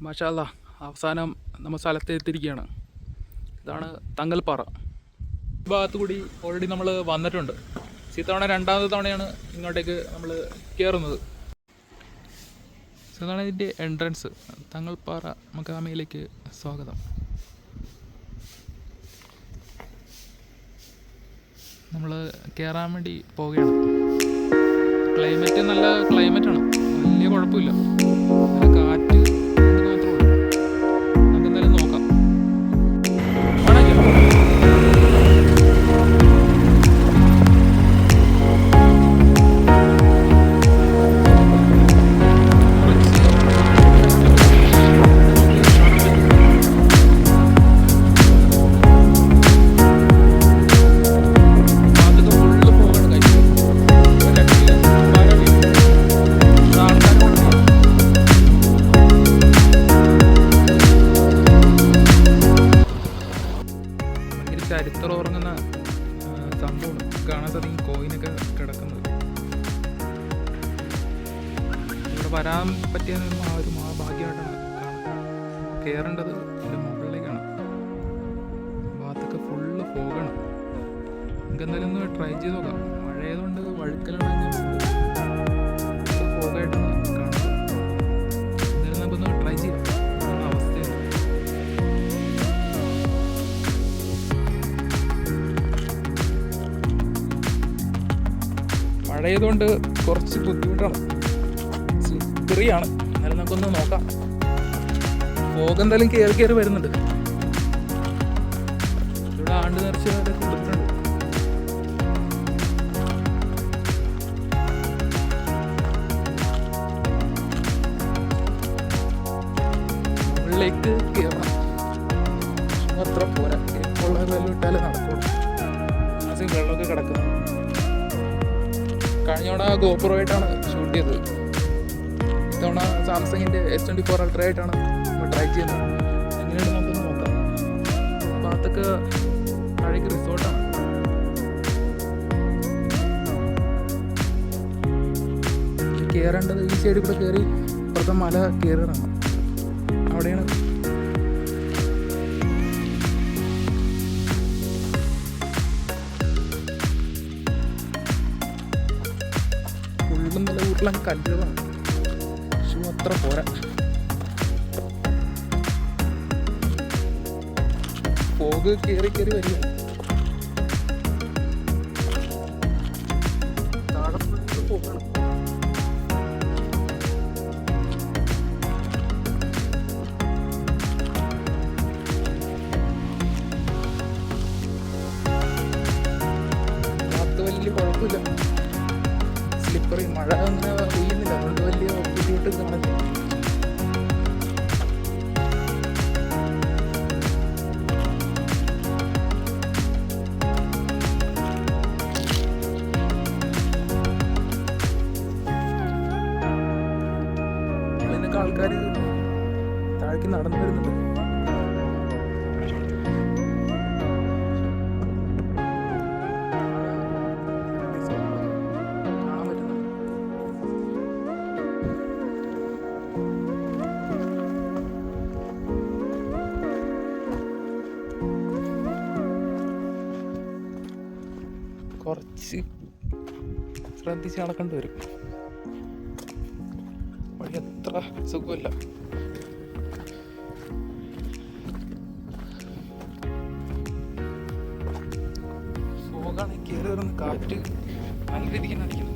മാഷാ അല്ലാ, അവസാനം നമ്മൾ സ്ഥലത്ത് എത്തിയിരിക്കുകയാണ്. ഇതാണ് തങ്ങൽപ്പാറ. ഈ ഭാഗത്തു കൂടി ഓൾറെഡി നമ്മൾ വന്നിട്ടുണ്ട്. ഇത്തവണ രണ്ടാമത്തെ തവണയാണ് ഇങ്ങോട്ടേക്ക് നമ്മൾ കയറുന്നത്. ഇതാണ് ഇതിൻ്റെ എൻട്രൻസ്. തങ്ങൽപ്പാറ മഖാമിയിലേക്ക് സ്വാഗതം. നമ്മൾ കയറാൻ വേണ്ടി പോവുകയാണ്. ക്ലൈമറ്റ് നല്ല ക്ലൈമറ്റാണ്, വലിയ കുഴപ്പമില്ല. നല്ല കാറ്റ് മാത്രമേ ഉള്ളൂ. നമുക്ക് എന്തായാലും നോക്കാം. ചരിത്രം ഉറങ്ങുന്ന സംഭവം കാണാൻ സാധിക്കും. കോയിനൊക്കെ കിടക്കുന്നത് ഇവിടെ വരാൻ പറ്റിയ ഒരു ഭാഗ്യമായിട്ടാണ് കാണുന്നത്. കയറേണ്ടത് ഇതിൻ്റെ മുകളിലേക്കാണ്. ഭാഗത്തൊക്കെ ഫുള്ള് പോകണം. നമുക്ക് എന്തായാലും ഒന്ന് ട്രൈ ചെയ്ത് നോക്കാം. മഴയതുകൊണ്ട് വഴുക്കലുണ്ടെങ്കിൽ പോകായിട്ടാണ് കാണുന്നത്. എന്തായാലും നമുക്കൊന്ന് ട്രൈ ചെയ്യാം. അവസ്ഥയാണ്. മഴയതുകൊണ്ട് കുറച്ച് ബുദ്ധിമുട്ടാണ്, സ്ലിപ്പറിയാണ്. എന്നാലും നമുക്കൊന്ന് നോക്കാം. ഫോഗ് എന്തായാലും കയറി വരുന്നുണ്ട്. ഇവിടെ ആണ്ട് നിറച്ച് കൊടുത്തിട്ടുണ്ട്. മുകളിലേക്ക് കയറണം. അത്ര പോരാ, ഉള്ള വെള്ളം ഇട്ടാലേ നടക്കുള്ളൂ. വെള്ളമൊക്കെ കിടക്കുന്നു. കഴിഞ്ഞോടെ ഗോപ്രോ ആയിട്ടാണ് ഷൂട്ട് ചെയ്തത്. ഇത്തവണ സാംസങ്ങിൻ്റെ S24 Ultra ആയിട്ടാണ് നമ്മൾ ട്രൈ ചെയ്യുന്നത്. എങ്ങനെയാണ് നമുക്കൊന്ന് നോക്കാം. ഭാഗത്തൊക്കെ താഴേക്ക് റിസോർട്ടാണ്. കയറേണ്ടത് ഈ സൈഡിൽ കൂടെ കയറി ഇപ്പുറത്തെ മല കയറിയിറങ്ങണം. അവിടെയാണ് നല്ല ഊട്ടിലും കല്ലുകളാണ്. ഷൂ അത്ര പോരാ. ഫോഗ് കയറി വരിക. താഴെ പോകണം. വലിയ കുഴപ്പമില്ല. സ്ലിപ്പറി മഴ അങ്ങനെ പെയ്യുന്നില്ല, അതുകൊണ്ട് വലിയ ബുദ്ധിമുട്ട് കാണില്ല. ഇതിനൊക്കെ ആൾക്കാർ താഴേക്ക് നടന്നു വരുന്നുണ്ട്. കുറച്ച് ശ്രദ്ധിച്ച് നടക്കേണ്ടി വരും. വഴി അത്ര സുഖമില്ല. ഫോഗാണ് കയറി വരുന്ന. കാറ്റ് നല്ല രീതിക്ക് അടിക്കുന്നത്.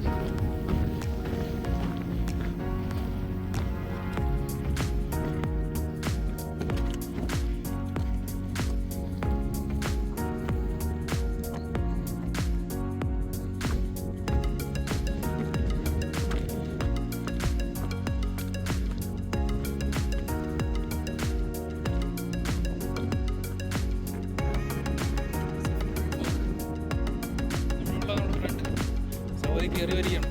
കയറി വരികയാണ്.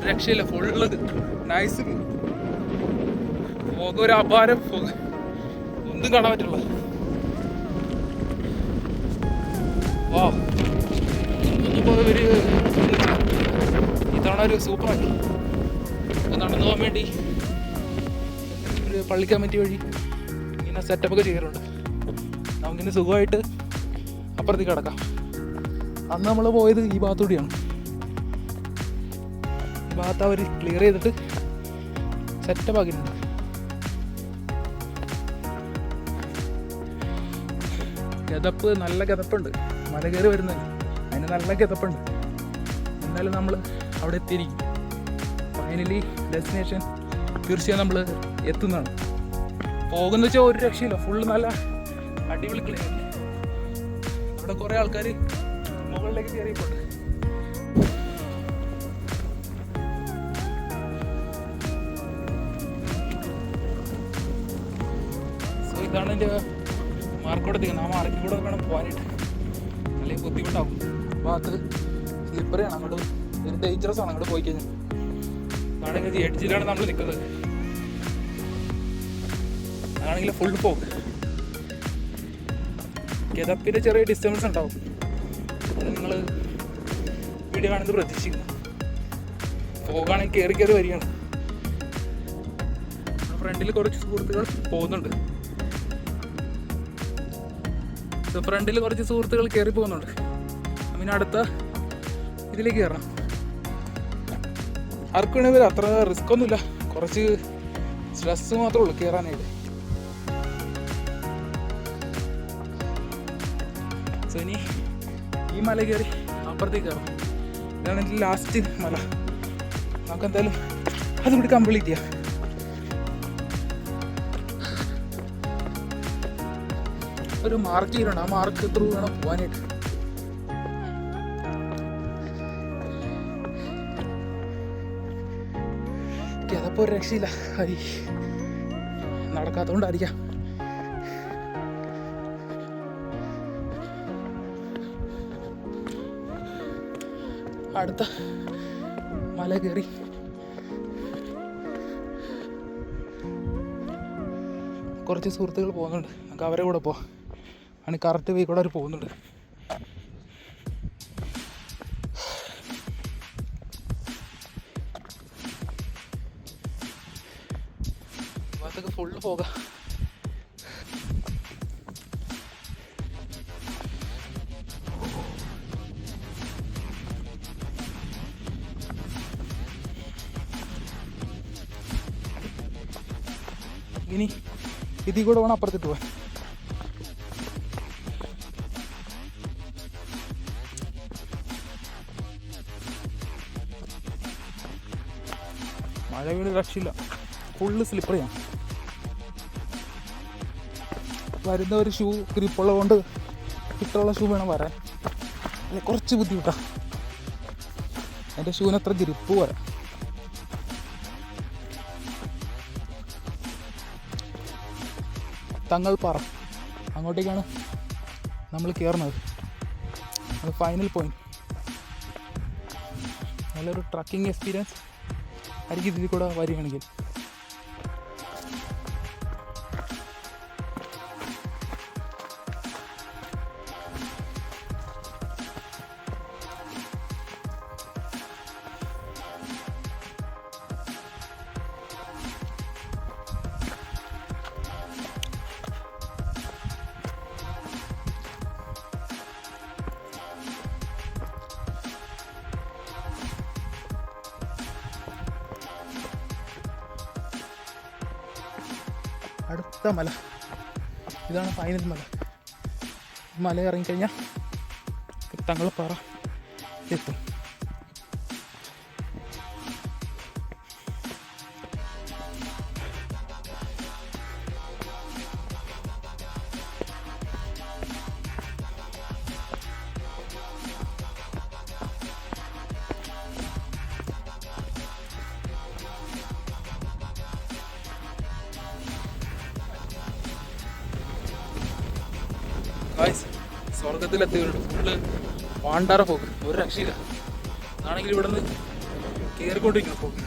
രക്ഷയില്ല, ഫുള്ള് നൈസ്. ഫോഗ് ഒരു അപാരം. ഫോഗ് ഒന്നും കാണാൻ പറ്റില്ല. ഇനിയിപ്പോൾ ഇവര് ഇത്തവണ ഒരു സൂപ്പറാക്കി. നടന്നു പോകാൻ വേണ്ടി ഒരു പള്ളി കമ്മിറ്റി വഴി ഇങ്ങനെ സെറ്റപ്പൊക്കെ ചെയ്യാറുണ്ട്. നമുക്കിങ്ങനെ സുഖമായിട്ട് അപ്പുറത്തേക്ക് കിടക്കാം. അന്ന് നമ്മൾ പോയത് ഈ ഭാഗത്തൂടെയാണ്. ഈ ഭാഗത്ത് അവർ ക്ലിയർ ചെയ്തിട്ട് സെറ്റപ്പ് ആക്കിയിട്ടുണ്ട്. ഗതപ്പ്, നല്ല ഗതപ്പുണ്ട്. മല കയറി വരുന്നത് അതിന് നല്ല ഗതപ്പുണ്ട്. എന്നാലും നമ്മൾ അവിടെ എത്തിയിരിക്കും. ഫൈനലി ഡെസ്റ്റിനേഷൻ തീർച്ചയായും നമ്മൾ എത്തുന്നതാണ്. പോകുന്ന വെച്ചാൽ ഒരു രക്ഷയില്ല. ഫുള്ള് നല്ല അടിപൊളി ക്ലിയർ. അവിടെ കുറേ ആൾക്കാർ മുകളിലേക്ക് കയറിയിട്ടുണ്ട്. സോ ഇതാണ് എൻ്റെ മാർക്കോടെ എത്തിക്കുന്നത്. ആ മാർക്കിൽ കൂടെ വേണം പോകാനായിട്ട്. അല്ലെങ്കിൽ ബുദ്ധിമുട്ടാവും. ഭാഗത്ത് സ്ലിപ്പറിയാണ്. അങ്ങോട്ട് ഒരു ഡേഞ്ചറസ് ആണ് അങ്ങോട്ട് പോയി കഴിഞ്ഞാൽ. അതാണെങ്കിൽ എഡ്ജിലാണ് നമ്മൾ നിൽക്കുന്നത്. അതാണെങ്കിൽ ഫുൾ പോക്ക്. ഗതപ്പിൻ്റെ ചെറിയ ഡിസ്റ്റർബൻസ് ഉണ്ടാവും. അത് നിങ്ങൾ വീഡിയോ കാണുന്നത് പ്രതീക്ഷിക്കുന്നു. പോകാണെങ്കിൽ കയറി കയറി വരികയാണ്. ഫ്രണ്ടിൽ കുറച്ച് സുഹൃത്തുക്കൾ പോകുന്നുണ്ട്. ഫ്രണ്ടിൽ കുറച്ച് സുഹൃത്തുക്കൾ കയറി പോകുന്നുണ്ട്. പിന്നെ അടുത്ത ഇതിലേക്ക് കയറണം. ആർക്കും വേണമെങ്കിൽ അത്ര റിസ്ക് ഒന്നുമില്ല. കുറച്ച് സ്ട്രെസ് മാത്രമേ ഉള്ളൂ കയറാനായിട്ട്. സോ ഇനി ഈ മല കയറി അപ്പുറത്തേക്ക് കയറാം. ഇതാണ് എൻ്റെ ലാസ്റ്റ് മല. നമുക്ക് എന്തായാലും അതുകൂടി കംപ്ലീറ്റ് ചെയ്യാം. ഒരു മാർക്ക് ചെയ്യണം. ആ മാർക്ക് ത്രൂ വേണം പോകാനായിട്ട്. അതപ്പോൾ ഒരു രക്ഷയില്ല. ഹരി നടക്കാത്തതുകൊണ്ടായിരിക്കാം. അടുത്ത മല കയറി കുറച്ച് സുഹൃത്തുക്കൾ പോകുന്നുണ്ട്. നമുക്ക് അവരെ കൂടെ പോവാം. ആണ് കറക്റ്റ് വേ കൂടെ അവർ പോകുന്നുണ്ട്. ഭാഗത്തൊക്കെ ഫുള്ള് പോകാം. ഇനി ഇതിൽ കൂടെ വേണം അപ്പുറത്തിട്ട് പോവാൻ. മഴ വീട് രക്ഷയില്ല. ഫുള്ള് സ്ലിപ്പറിയാണ്. വരുന്ന ഒരു ഷൂ ഗ്രിപ്പുള്ളത് കൊണ്ട് ഇട്ടുള്ള ഷൂ വേണം വരാൻ. അല്ലെ കുറച്ച് ബുദ്ധിമുട്ടാണ്. എൻ്റെ ഷൂവിന് അത്ര ഗ്രിപ്പ് വരാം. തങ്ങൾപ്പാറ അങ്ങോട്ടേക്കാണ് നമ്മൾ കയറുന്നത്. അത് ഫൈനൽ പോയിന്റ്. നല്ലൊരു ട്രക്കിംഗ് എക്സ്പീരിയൻസ് ആയിരിക്കും ഇതിൽ കൂടെ വരികയാണെങ്കിൽ. അടുത്ത മല ഇതാണ്. ഫൈനൽ മല. മല ഇറങ്ങിക്കഴിഞ്ഞാൽ തങ്ങൾപ്പാറ എത്തും. സ്വർഗത്തിലെത്തിയിട്ടുണ്ട്. ഫുള്ള് വാണ്ടാറ പോക്ക്. ഒരു രക്ഷയില്ല. ആണെങ്കിൽ ഇവിടെ നിന്ന് കയറിക്കൊണ്ടിരിക്കണം പോക്ക്.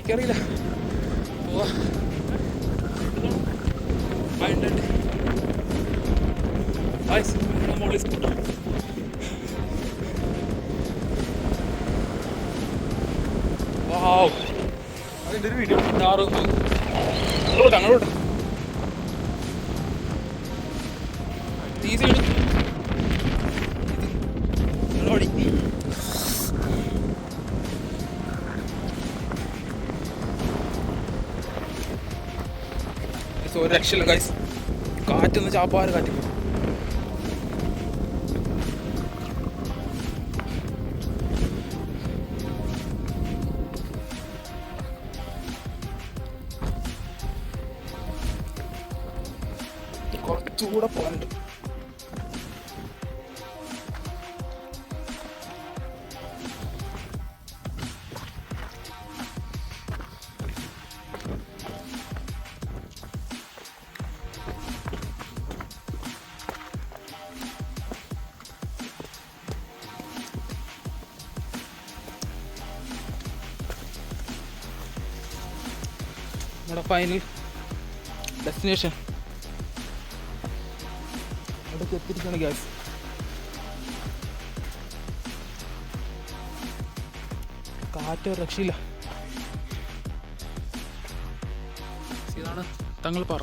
എനിക്കറിയില്ല. പോവാ. മോളി സ്കൂട്ടർ. അതിൻ്റെ ഒരു വീഡിയോ അങ്ങോട്ട് ഈ സൈഡ് ഓടി. ഒരു രക്ഷയില്ല ഗൈസ്. കാറ്റൊന്ന് ചാപ്പാറ് കാറ്റ്. കുറച്ചുകൂടെ പോകാനുണ്ട്. നമ്മുടെ ഫൈനൽ ഡെസ്റ്റിനേഷൻ അവിടേക്ക് എത്തിയിരിക്കുകയാണ് ഗ്യാസ്. കാറ്റ് രക്ഷയില്ല. ഇതാണ് തങ്ങൾപ്പാറ.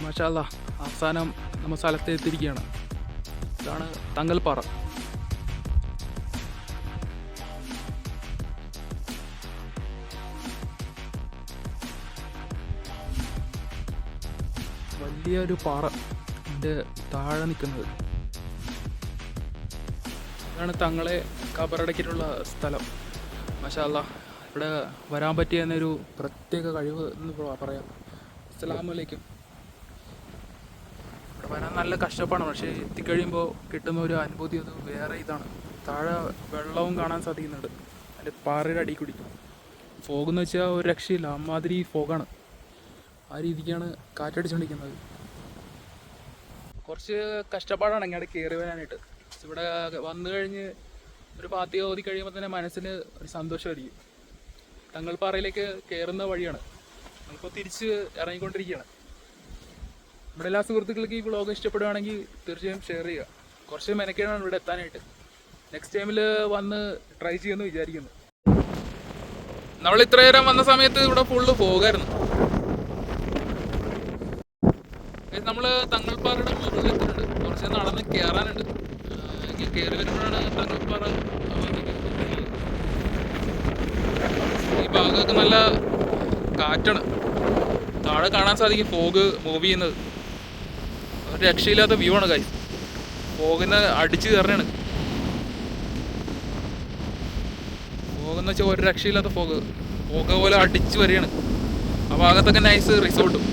മാഷാ അല്ലാ, അവസാനം നമ്മൾ സ്ഥലത്ത് എത്തിയിരിക്കുകയാണ്. ഇതാണ് തങ്ങൾപ്പാറ. വലിയൊരു പാറ ഇതിൻ്റെ താഴെ നിൽക്കുന്നത്. ഇതാണ് തങ്ങളെ കബറടക്കിയിട്ടുള്ള സ്ഥലം. മാഷാ അല്ലാ, ഇവിടെ വരാൻ പറ്റിയ എന്നൊരു പ്രത്യേക കഴിവ് എന്ന് പറയാം. അസ്സലാമു അലൈക്കും. ഇവിടെ വരാൻ നല്ല കഷ്ടപ്പാടാണ്, പക്ഷേ എത്തിക്കഴിയുമ്പോൾ കിട്ടുന്ന ഒരു അനുഭൂതി അത് വേറെ ഇതാണ്. താഴെ വെള്ളവും കാണാൻ സാധിക്കുന്നുണ്ട്. അതിൻ്റെ പാറയുടെ അടിയിൽ കൂടി ഫോഗെന്ന് വെച്ചാൽ ഒരു രക്ഷയില്ല, അമ്മാതിരി ഫോഗാണ്. ആ രീതിക്കാണ് കാറ്റടിച്ചുകൊണ്ടിരിക്കുന്നത്. കുറച്ച് കഷ്ടപ്പാടാണ് ഇങ്ങോട്ട് കയറി വരാനായിട്ട്. ഇവിടെ വന്നു കഴിഞ്ഞ് ഒരു പാത്തി ഓതി കഴിയുമ്പോൾ തന്നെ മനസ്സിന് ഒരു സന്തോഷമായിരിക്കും. തങ്ങൾപ്പാറയിലേക്ക് കയറുന്ന വഴിയാണ്. നമ്മളിപ്പോൾ തിരിച്ച് ഇറങ്ങിക്കൊണ്ടിരിക്കുകയാണ്. നമ്മുടെ എല്ലാ സുഹൃത്തുക്കൾക്ക് ഈ വ്ളോഗ് ഇഷ്ടപ്പെടുകയാണെങ്കിൽ തീർച്ചയായും ഷെയർ ചെയ്യുക. കുറച്ച് മെനക്കേടാണ് ഇവിടെ എത്താനായിട്ട്. നെക്സ്റ്റ് ടൈമിൽ വന്ന് ട്രൈ ചെയ്യുമെന്ന് വിചാരിക്കുന്നു. നമ്മൾ ഇത്ര നേരം വന്ന സമയത്ത് ഇവിടെ ഫുള്ള് പോകായിരുന്നു. നമ്മൾ തങ്ങൾപ്പാറയുടെ മുകളിൽ എത്തിയിട്ടുണ്ട്. കുറച്ച് നടന്ന് കയറാനുണ്ട്. കയറി വരുമ്പോഴാണ് തങ്ങൾപ്പാറ. ഈ ഭാഗമൊക്കെ നല്ല കാറ്റാണ്. താഴെ കാണാൻ സാധിക്കും ഫോഗ് മൂവ് ചെയ്യുന്നത്. ഒരു രക്ഷയില്ലാത്ത വ്യൂ ആണ് കാര്യം. ഫോഗിന്ന് അടിച്ച് കയറാനാണ്. ഫോഗെന്ന് വെച്ചാൽ ഒരു രക്ഷയില്ലാത്ത ഫോഗ് പോലെ അടിച്ച് വരികയാണ്. ആ ഭാഗത്തൊക്കെ നൈസ് റിസോർട്ടും.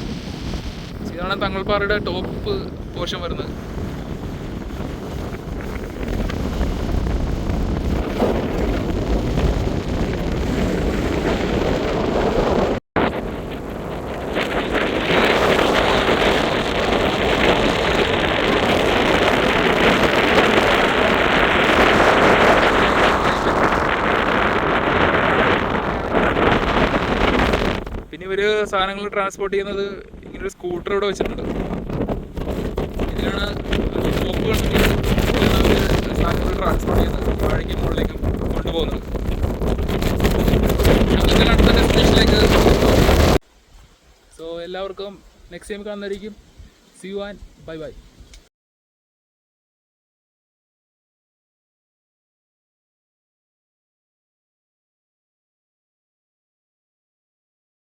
ഇതാണ് തങ്ങൾപ്പാറയുടെ ടോപ്പ് പോർഷൻ വരുന്നത്. പിന്നെ ഇവര് സാധനങ്ങൾ ട്രാൻസ്പോർട്ട് ചെയ്യുന്നത് ഇങ്ങനൊരു സ്കൂട്ടർ ഇവിടെ വെച്ചിട്ടുണ്ട്. ഇതിലാണ് സാധനങ്ങൾ ട്രാൻസ്പോർട്ട് ചെയ്യുന്നത്, താഴേക്കും മുകളിലേക്കും കൊണ്ടുപോകുന്നത്. ഞങ്ങൾക്ക് അടുത്ത ഡെസ്റ്റിനേഷനിലേക്ക്. സോ എല്ലാവർക്കും നെക്സ്റ്റ് ടൈം കാണുന്നതായിരിക്കും. See you and bye by.